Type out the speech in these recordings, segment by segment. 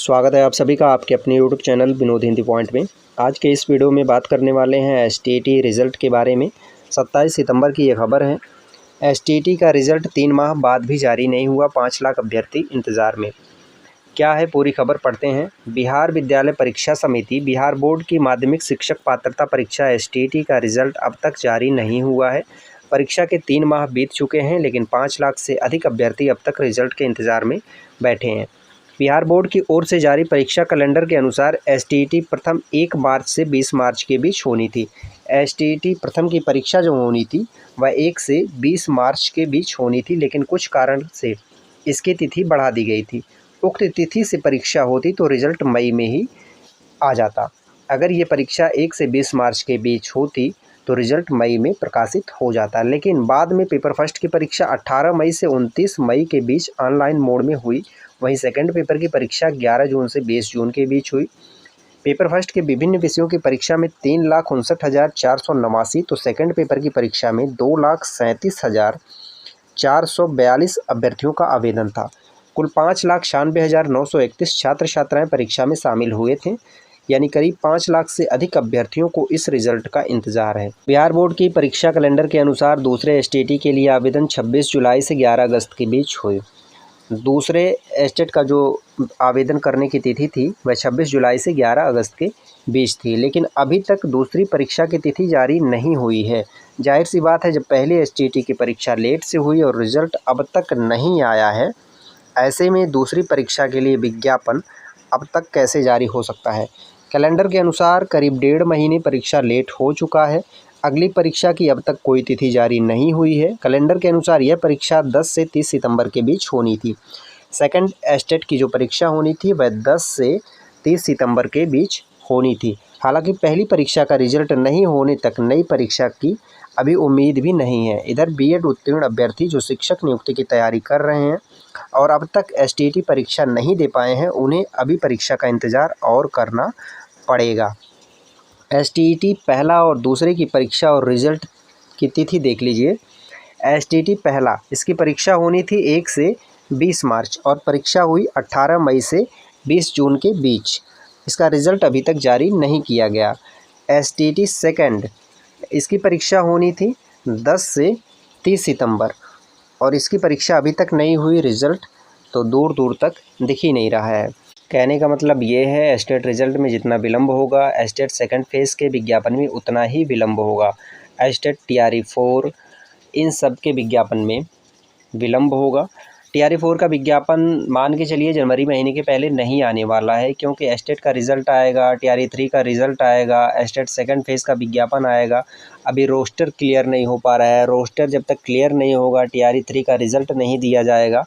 स्वागत है आप सभी का आपके अपने YouTube channel Vinod Hindi point में। आज के इस वीडियो में बात करने वाले हैं एसटीईटी रिज़ल्ट के बारे में। 27 सितंबर की ये खबर है। एसटीईटी का रिज़ल्ट 3 माह बाद भी जारी नहीं हुआ, 5 लाख अभ्यर्थी इंतज़ार में। क्या है पूरी खबर पढ़ते हैं। बिहार विद्यालय परीक्षा समिति बिहार बोर्ड की माध्यमिक शिक्षक पात्रता परीक्षा एसटीईटी का रिज़ल्ट अब तक जारी नहीं हुआ है। परीक्षा के 3 माह बीत चुके हैं, लेकिन 5 लाख से अधिक अभ्यर्थी अब तक रिज़ल्ट के इंतज़ार में बैठे हैं। बिहार बोर्ड की ओर से जारी परीक्षा कैलेंडर के अनुसार एसटीईटी प्रथम 1 मार्च से 20 मार्च के बीच होनी थी। एसटीईटी प्रथम की परीक्षा जो होनी थी वह 1 से 20 मार्च के बीच होनी थी, लेकिन कुछ कारण से इसकी तिथि बढ़ा दी गई थी। उक्त तिथि से परीक्षा होती तो रिजल्ट मई में ही आ जाता। अगर ये परीक्षा 1 से 20 मार्च के बीच होती तो रिजल्ट मई में प्रकाशित हो जाता, लेकिन बाद में पेपर फर्स्ट की परीक्षा 18 मई से 29 मई के बीच ऑनलाइन मोड में हुई। वहीं सेकंड पेपर की परीक्षा 11 जून से 20 जून के बीच हुई। पेपर फर्स्ट के विभिन्न विषयों की परीक्षा में 3,59,489, तो सेकंड पेपर की परीक्षा में 2,37,442 अभ्यर्थियों का आवेदन था। कुल 5,96,931 छात्र छात्राएं परीक्षा में शामिल हुए थे, यानी करीब 5 लाख से अधिक अभ्यर्थियों को इस रिजल्ट का इंतजार है। बिहार बोर्ड की परीक्षा कैलेंडर के अनुसार दूसरे एसटीईटी के लिए आवेदन 26 जुलाई से 11 अगस्त के बीच हुए। दूसरे एस्टेट का जो आवेदन करने की तिथि थी वह 26 जुलाई से 11 अगस्त के बीच थी, लेकिन अभी तक दूसरी परीक्षा की तिथि जारी नहीं हुई है। जाहिर सी बात है, जब पहले एसटीईटी की परीक्षा लेट से हुई और रिजल्ट अब तक नहीं आया है, ऐसे में दूसरी परीक्षा के लिए विज्ञापन अब तक कैसे जारी हो सकता है। कैलेंडर के अनुसार करीब 1.5 महीने परीक्षा लेट हो चुका है। अगली परीक्षा की अब तक कोई तिथि जारी नहीं हुई है। कैलेंडर के अनुसार यह परीक्षा 10 से 30 सितंबर के बीच होनी थी। सेकंड एस्टेट की जो परीक्षा होनी थी वह 10 से 30 सितंबर के बीच होनी थी। हालांकि पहली परीक्षा का रिजल्ट नहीं होने तक नई परीक्षा की अभी उम्मीद भी नहीं है। इधर बीएड उत्तीर्ण अभ्यर्थी जो शिक्षक नियुक्ति की तैयारी कर रहे हैं और अब तक एसटीईटी परीक्षा नहीं दे पाए हैं, उन्हें अभी परीक्षा का इंतज़ार और करना पड़ेगा। एसटीईटी पहला और दूसरे की परीक्षा और रिजल्ट की तिथि देख लीजिए। एसटीईटी पहला, इसकी परीक्षा होनी थी 1 से 20 मार्च और परीक्षा हुई 18 मई से 20 जून के बीच। इसका रिजल्ट अभी तक जारी नहीं किया गया। एसटीईटी सेकंड, इसकी परीक्षा होनी थी 10 से 30 सितंबर और इसकी परीक्षा अभी तक नहीं हुई। रिजल्ट तो दूर दूर तक दिख ही नहीं रहा है। कहने का मतलब ये है, एस्टेट रिजल्ट में जितना विलंब होगा, एस्टेट सेकंड फेज़ के विज्ञापन में उतना ही विलंब होगा। एस्टेट टीआरई 4 इन सब के विज्ञापन में विलंब होगा। टीआरई 4 का विज्ञापन मान के चलिए जनवरी महीने के पहले नहीं आने वाला है, क्योंकि एस्टेट का रिज़ल्ट आएगा, टीआरई 3 का रिज़ल्ट आएगा, एस्टेट सेकंड फेज़ का विज्ञापन आएगा। अभी रोस्टर क्लियर नहीं हो पा रहा है। रोस्टर जब तक क्लियर नहीं होगा, टीआरई 3 का रिज़ल्ट नहीं दिया जाएगा।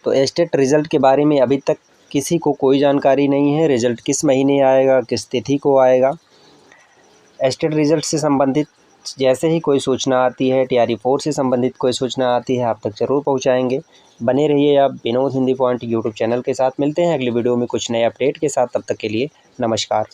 तो एस्टेट रिज़ल्ट के बारे में अभी तक किसी को कोई जानकारी नहीं है। रिज़ल्ट किस महीने आएगा, किस तिथि को आएगा। एस्टेट रिज़ल्ट से संबंधित जैसे ही कोई सूचना आती है, टीआरई 4 से संबंधित कोई सूचना आती है, आप तक ज़रूर पहुंचाएंगे। बने रहिए आप Vinod Hindi point YouTube channel के साथ। मिलते हैं अगली वीडियो में कुछ नए अपडेट के साथ। तब तक के लिए नमस्कार।